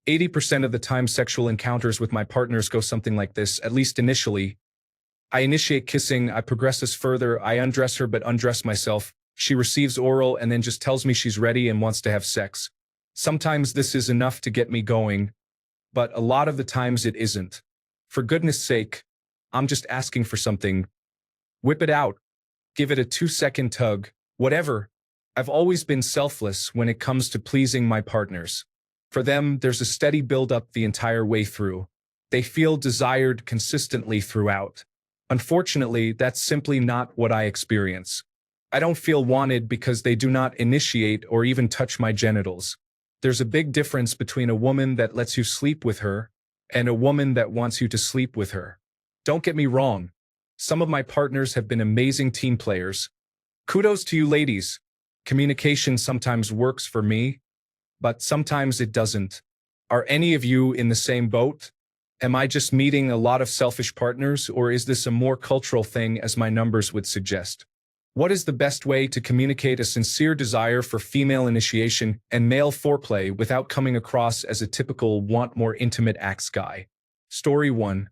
80% of the time sexual encounters with my partners go something like this, at least initially. I initiate kissing, I progress this further, I undress her but undress myself. She receives oral and then just tells me she's ready and wants to have sex. Sometimes this is enough to get me going, but a lot of the times it isn't. For goodness sake, I'm just asking for something. Whip it out. Give it a 2-second tug. Whatever. I've always been selfless when it comes to pleasing my partners. For them, there's a steady build-up the entire way through. They feel desired consistently throughout. Unfortunately, that's simply not what I experience. I don't feel wanted because they do not initiate or even touch my genitals. There's a big difference between a woman that lets you sleep with her and a woman that wants you to sleep with her. Don't get me wrong. Some of my partners have been amazing team players. Kudos to you ladies. Communication sometimes works for me, but sometimes it doesn't. Are any of you in the same boat? Am I just meeting a lot of selfish partners, or is this a more cultural thing as my numbers would suggest? What is the best way to communicate a sincere desire for female initiation and male foreplay without coming across as a typical want more intimate acts guy? Story 1.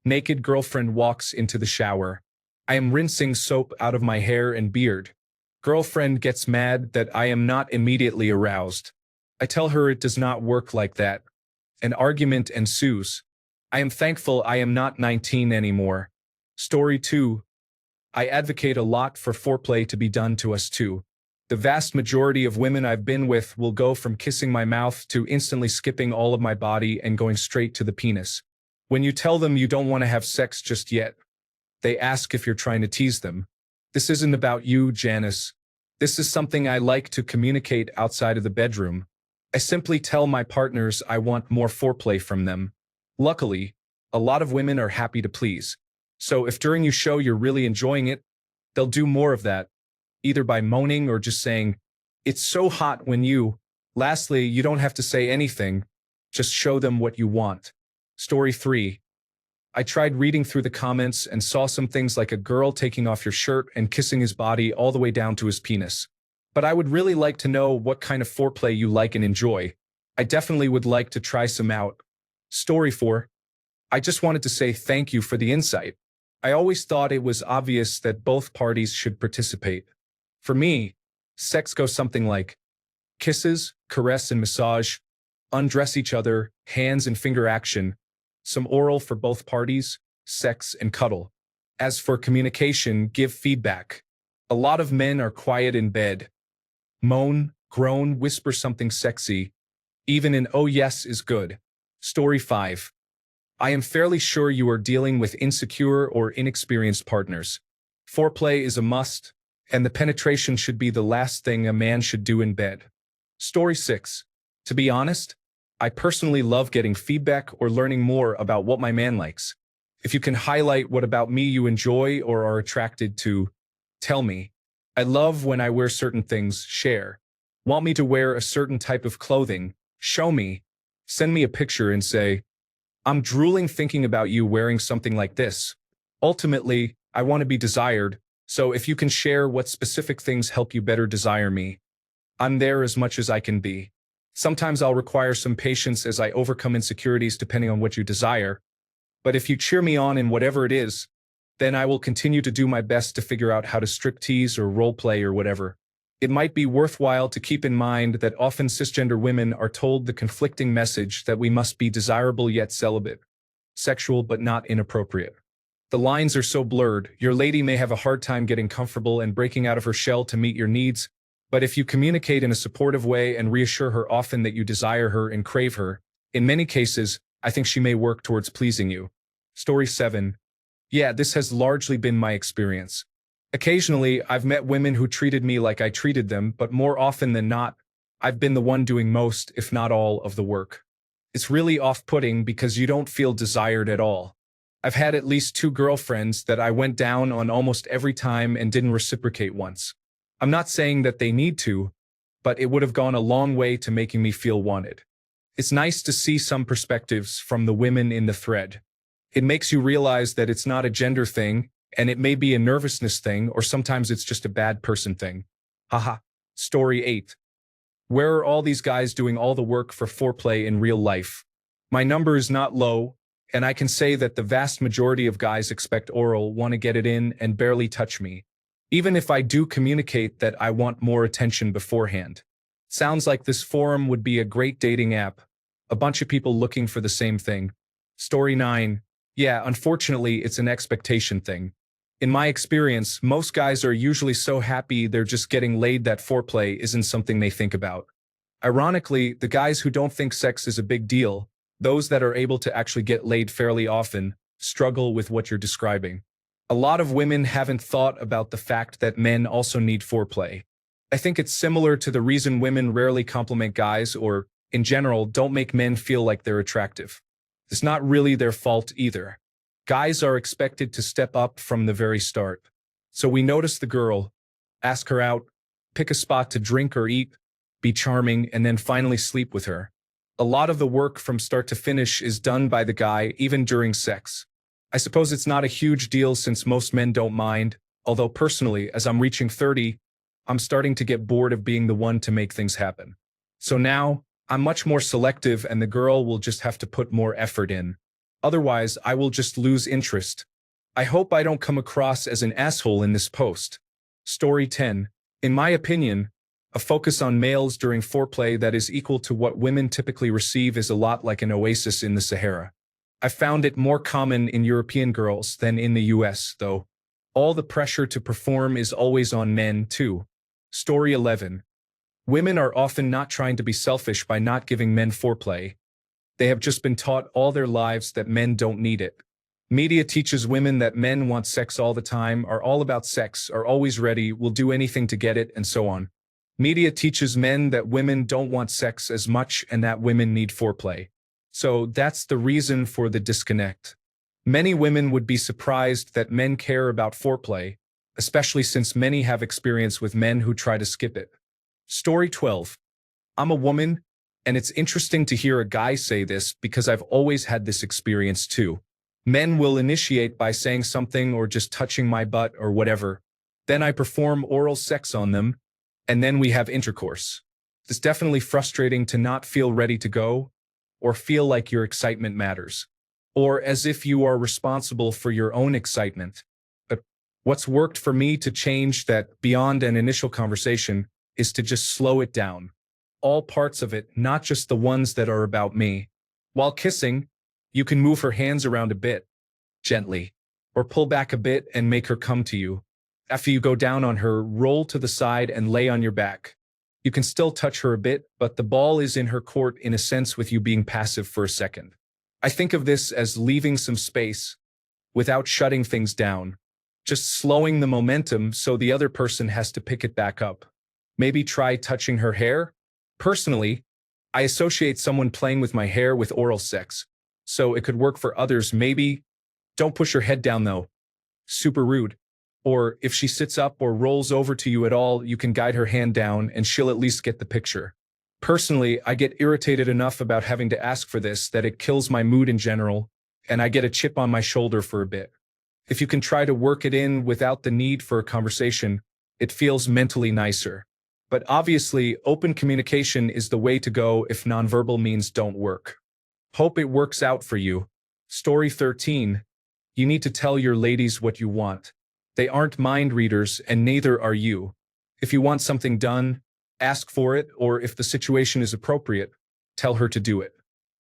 Naked girlfriend walks into the shower. I am rinsing soap out of my hair and beard. Girlfriend gets mad that I am not immediately aroused. I tell her it does not work like that. An argument ensues. I am thankful I am not 19 anymore. Story 2. I advocate a lot for foreplay to be done to us too. The vast majority of women I've been with will go from kissing my mouth to instantly skipping all of my body and going straight to the penis. When you tell them you don't want to have sex just yet, they ask if you're trying to tease them. This isn't about you, Janice. This is something I like to communicate outside of the bedroom. I simply tell my partners I want more foreplay from them. Luckily, a lot of women are happy to please. So if during your show you're really enjoying it, they'll do more of that, either by moaning or just saying, "It's so hot when you..." Lastly, you don't have to say anything, just show them what you want. Story 3. I tried reading through the comments and saw some things like a girl taking off your shirt and kissing his body all the way down to his penis. But I would really like to know what kind of foreplay you like and enjoy. I definitely would like to try some out. Story 4. I just wanted to say thank you for the insight. I always thought it was obvious that both parties should participate. For me, sex goes something like kisses, caress and massage, undress each other, hands and finger action, some oral for both parties, sex and cuddle. As for communication, give feedback. A lot of men are quiet in bed. Moan, groan, whisper something sexy. Even an "oh yes" is good. Story 5. I am fairly sure you are dealing with insecure or inexperienced partners. Foreplay is a must, and the penetration should be the last thing a man should do in bed. Story 6. To be honest, I personally love getting feedback or learning more about what my man likes. If you can highlight what about me you enjoy or are attracted to, tell me. I love when I wear certain things, share. Want me to wear a certain type of clothing, show me. Send me a picture and say, "I'm drooling thinking about you wearing something like this." Ultimately, I want to be desired, so if you can share what specific things help you better desire me, I'm there as much as I can be. Sometimes I'll require some patience as I overcome insecurities depending on what you desire, but if you cheer me on in whatever it is, then I will continue to do my best to figure out how to strip tease or role play or whatever. It might be worthwhile to keep in mind that often cisgender women are told the conflicting message that we must be desirable yet celibate, sexual but not inappropriate. The lines are so blurred, your lady may have a hard time getting comfortable and breaking out of her shell to meet your needs, but if you communicate in a supportive way and reassure her often that you desire her and crave her, in many cases, I think she may work towards pleasing you. Story 7. Yeah, this has largely been my experience. Occasionally, I've met women who treated me like I treated them, but more often than not, I've been the one doing most, if not all, of the work. It's really off-putting because you don't feel desired at all. I've had at least 2 girlfriends that I went down on almost every time and didn't reciprocate once. I'm not saying that they need to, but it would have gone a long way to making me feel wanted. It's nice to see some perspectives from the women in the thread. It makes you realize that it's not a gender thing, and it may be a nervousness thing, or sometimes it's just a bad person thing. Haha. Story 8. Where are all these guys doing all the work for foreplay in real life? My number is not low, and I can say that the vast majority of guys expect oral, want to get it in, and barely touch me. Even if I do communicate that I want more attention beforehand. Sounds like this forum would be a great dating app. A bunch of people looking for the same thing. Story 9. Yeah, unfortunately, it's an expectation thing. In my experience, most guys are usually so happy they're just getting laid that foreplay isn't something they think about. Ironically, the guys who don't think sex is a big deal, those that are able to actually get laid fairly often, struggle with what you're describing. A lot of women haven't thought about the fact that men also need foreplay. I think it's similar to the reason women rarely compliment guys or, in general, don't make men feel like they're attractive. It's not really their fault either. Guys are expected to step up from the very start. So we notice the girl, ask her out, pick a spot to drink or eat, be charming, and then finally sleep with her. A lot of the work from start to finish is done by the guy, even during sex. I suppose it's not a huge deal since most men don't mind, although personally, as I'm reaching 30, I'm starting to get bored of being the one to make things happen. So now, I'm much more selective and the girl will just have to put more effort in. Otherwise, I will just lose interest. I hope I don't come across as an asshole in this post. Story 10. In my opinion, a focus on males during foreplay that is equal to what women typically receive is a lot like an oasis in the Sahara. I found it more common in European girls than in the US, though. All the pressure to perform is always on men, too. Story 11. Women are often not trying to be selfish by not giving men foreplay. They have just been taught all their lives that men don't need it. Media teaches women that men want sex all the time, are all about sex, are always ready, will do anything to get it, and so on. Media teaches men that women don't want sex as much and that women need foreplay. So that's the reason for the disconnect. Many women would be surprised that men care about foreplay, especially since many have experience with men who try to skip it. Story 12. I'm a woman, and it's interesting to hear a guy say this because I've always had this experience too. Men will initiate by saying something or just touching my butt or whatever. Then I perform oral sex on them, and then we have intercourse. It's definitely frustrating to not feel ready to go, or feel like your excitement matters, or as if you are responsible for your own excitement. But what's worked for me to change that beyond an initial conversation is to just slow it down. All parts of it, not just the ones that are about me. While kissing, you can move her hands around a bit, gently, or pull back a bit and make her come to you. After you go down on her, roll to the side and lay on your back. You can still touch her a bit, but the ball is in her court in a sense with you being passive for a second. I think of this as leaving some space without shutting things down, just slowing the momentum so the other person has to pick it back up. Maybe try touching her hair. Personally, I associate someone playing with my hair with oral sex, so it could work for others. Maybe don't push her head down though. Super rude. Or if she sits up or rolls over to you at all, you can guide her hand down and she'll at least get the picture. Personally, I get irritated enough about having to ask for this that it kills my mood in general, and I get a chip on my shoulder for a bit. If you can try to work it in without the need for a conversation, it feels mentally nicer. But obviously, open communication is the way to go if nonverbal means don't work. Hope it works out for you. Story 13. You need to tell your ladies what you want. They aren't mind readers, and neither are you. If you want something done, ask for it, or if the situation is appropriate, tell her to do it.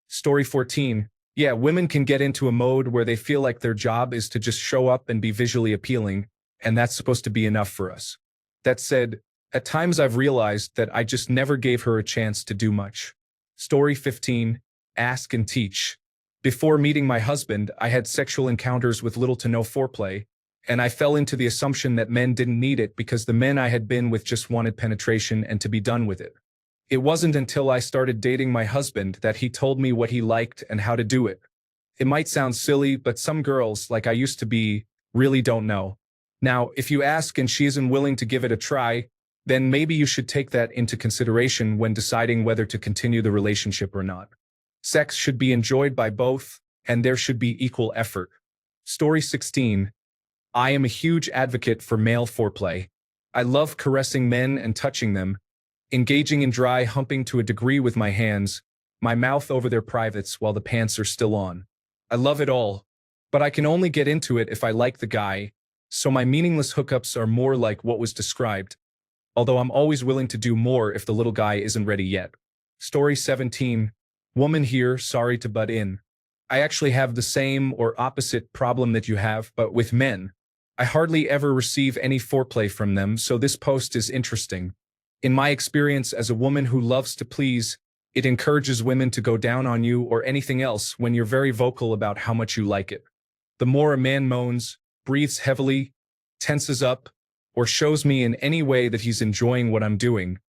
Story 14. Yeah, women can get into a mode where they feel like their job is to just show up and be visually appealing, and that's supposed to be enough for us. That said, at times I've realized that I just never gave her a chance to do much. Story 15. Ask and teach. Before meeting my husband, I had sexual encounters with little to no foreplay, and I fell into the assumption that men didn't need it because the men I had been with just wanted penetration and to be done with it. It wasn't until I started dating my husband that he told me what he liked and how to do it. It might sound silly, but some girls, like I used to be, really don't know. Now, if you ask and she isn't willing to give it a try, then maybe you should take that into consideration when deciding whether to continue the relationship or not. Sex should be enjoyed by both, and there should be equal effort. Story 16. I am a huge advocate for male foreplay. I love caressing men and touching them, engaging in dry humping to a degree with my hands, my mouth over their privates while the pants are still on. I love it all, but I can only get into it if I like the guy, so my meaningless hookups are more like what was described, although I'm always willing to do more if the little guy isn't ready yet. Story 17. Woman here, sorry to butt in. I actually have the same or opposite problem that you have, but with men. I hardly ever receive any foreplay from them, so this post is interesting. In my experience as a woman who loves to please, it encourages women to go down on you or anything else when you're very vocal about how much you like it. The more a man moans, breathes heavily, tenses up, or shows me in any way that he's enjoying what I'm doing,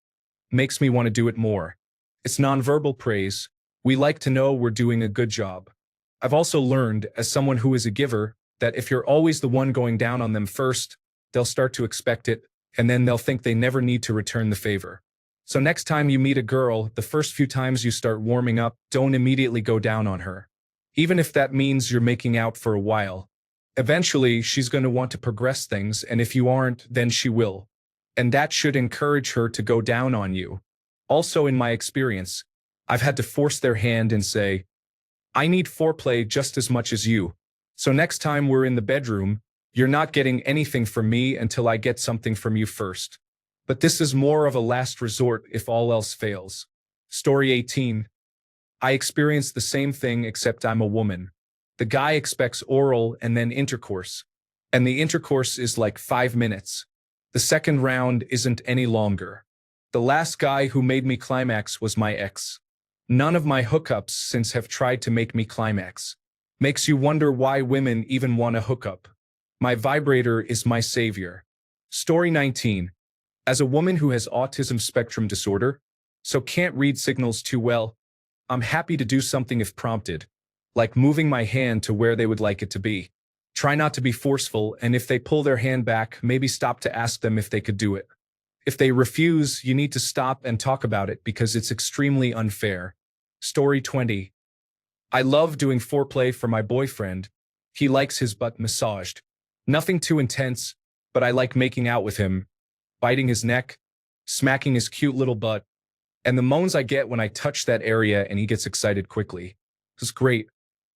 makes me want to do it more. It's nonverbal praise. We like to know we're doing a good job. I've also learned, as someone who is a giver, that if you're always the one going down on them first, they'll start to expect it, and then they'll think they never need to return the favor. So next time you meet a girl, the first few times you start warming up, don't immediately go down on her. Even if that means you're making out for a while. Eventually, she's going to want to progress things, and if you aren't, then she will. And that should encourage her to go down on you. Also, in my experience, I've had to force their hand and say, I need foreplay just as much as you. So next time we're in the bedroom, you're not getting anything from me until I get something from you first. But this is more of a last resort if all else fails. Story 18. I experienced the same thing except I'm a woman. The guy expects oral and then intercourse. And the intercourse is like 5 minutes. The second round isn't any longer. The last guy who made me climax was my ex. None of my hookups since have tried to make me climax. Makes you wonder why women even want a hookup. My vibrator is my savior. Story 19. As a woman who has autism spectrum disorder, so can't read signals too well, I'm happy to do something if prompted, like moving my hand to where they would like it to be. Try not to be forceful, and if they pull their hand back, maybe stop to ask them if they could do it. If they refuse, you need to stop and talk about it because it's extremely unfair. Story 20. I love doing foreplay for my boyfriend. He likes his butt massaged. Nothing too intense, but I like making out with him, biting his neck, smacking his cute little butt, and the moans I get when I touch that area and he gets excited quickly. It's great.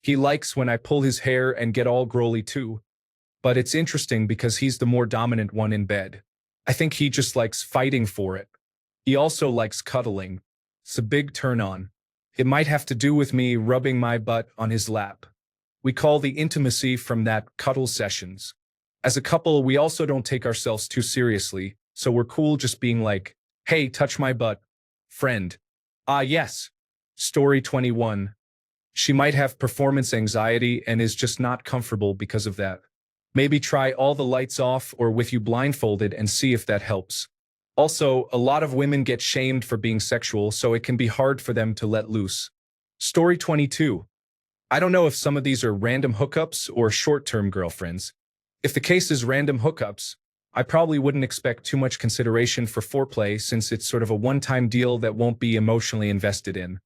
He likes when I pull his hair and get all growly too. But it's interesting because he's the more dominant one in bed. I think he just likes fighting for it. He also likes cuddling. It's a big turn on. It might have to do with me rubbing my butt on his lap. We call the intimacy from that cuddle sessions. As a couple, we also don't take ourselves too seriously, so we're cool just being like, hey, touch my butt, friend. Ah, yes. Story 21. She might have performance anxiety and is just not comfortable because of that. Maybe try all the lights off or with you blindfolded and see if that helps. Also, a lot of women get shamed for being sexual, so it can be hard for them to let loose. Story 22. I don't know if some of these are random hookups or short-term girlfriends. If the case is random hookups, I probably wouldn't expect too much consideration for foreplay since it's sort of a one-time deal that won't be emotionally invested in.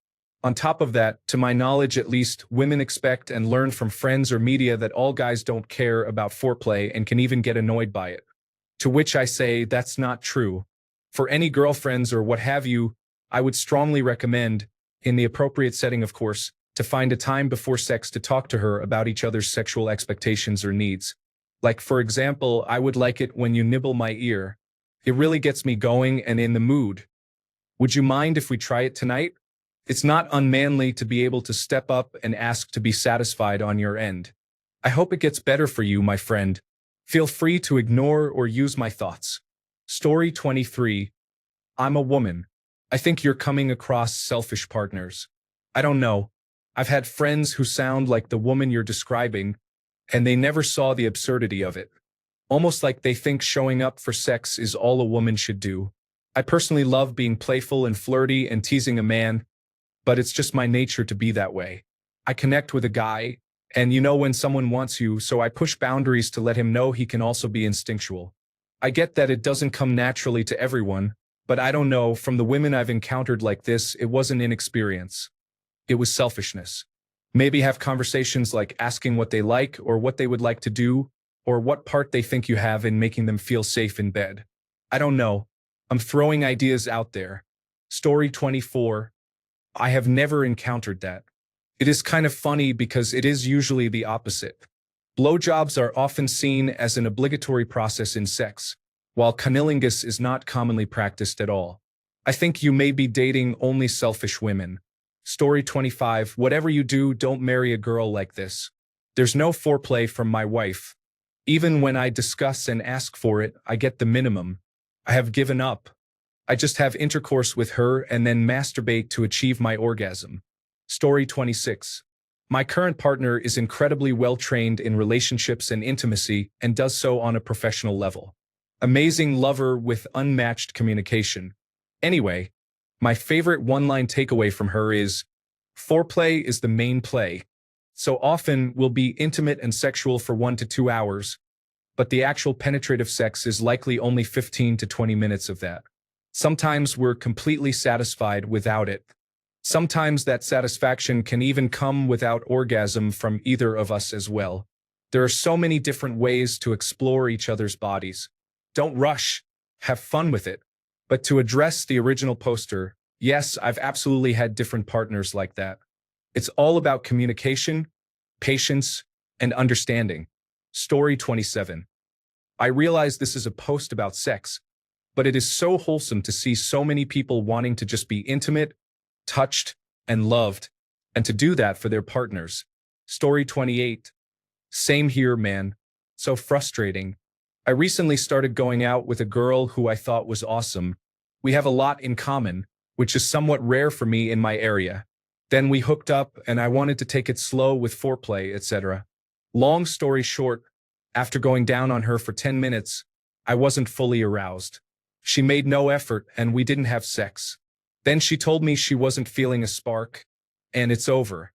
On top of that, to my knowledge at least, women expect and learn from friends or media that all guys don't care about foreplay and can even get annoyed by it. To which I say that's not true. For any girlfriends or what have you, I would strongly recommend, in the appropriate setting of course, to find a time before sex to talk to her about each other's sexual expectations or needs. Like for example, I would like it when you nibble my ear. It really gets me going and in the mood. Would you mind if we try it tonight? It's not unmanly to be able to step up and ask to be satisfied on your end. I hope it gets better for you, my friend. Feel free to ignore or use my thoughts. Story 23. I'm a woman. I think you're coming across selfish partners. I don't know. I've had friends who sound like the woman you're describing, and they never saw the absurdity of it. Almost like they think showing up for sex is all a woman should do. I personally love being playful and flirty and teasing a man, but it's just my nature to be that way. I connect with a guy, and you know when someone wants you, so I push boundaries to let him know he can also be instinctual. I get that it doesn't come naturally to everyone, but I don't know, from the women I've encountered like this, it wasn't inexperience. It was selfishness. Maybe have conversations like asking what they like or what they would like to do, or what part they think you have in making them feel safe in bed. I don't know. I'm throwing ideas out there. Story 24. I have never encountered that. It is kind of funny because it is usually the opposite. Blowjobs are often seen as an obligatory process in sex, while cunnilingus is not commonly practiced at all. I think you may be dating only selfish women. Story 25. Whatever you do, don't marry a girl like this. There's no foreplay from my wife. Even when I discuss and ask for it, I get the minimum. I have given up. I just have intercourse with her and then masturbate to achieve my orgasm. Story 26. My current partner is incredibly well-trained in relationships and intimacy and does so on a professional level. Amazing lover with unmatched communication. Anyway, my favorite one-line takeaway from her is, foreplay is the main play. So often we'll be intimate and sexual for 1 to 2 hours, but the actual penetrative sex is likely only 15 to 20 minutes of that. Sometimes we're completely satisfied without it. Sometimes that satisfaction can even come without orgasm from either of us as well. There are so many different ways to explore each other's bodies. Don't rush. Have fun with it. But to address the original poster, yes, I've absolutely had different partners like that. It's all about communication, patience, and understanding. Story 27. I realize this is a post about sex, but it is so wholesome to see so many people wanting to just be intimate, touched, and loved, and to do that for their partners. Story 28. Same here, man. So frustrating. I recently started going out with a girl who I thought was awesome. We have a lot in common, which is somewhat rare for me in my area. Then we hooked up and I wanted to take it slow with foreplay, etc. Long story short, after going down on her for 10 minutes, I wasn't fully aroused. She made no effort and we didn't have sex. Then she told me she wasn't feeling a spark, and it's over.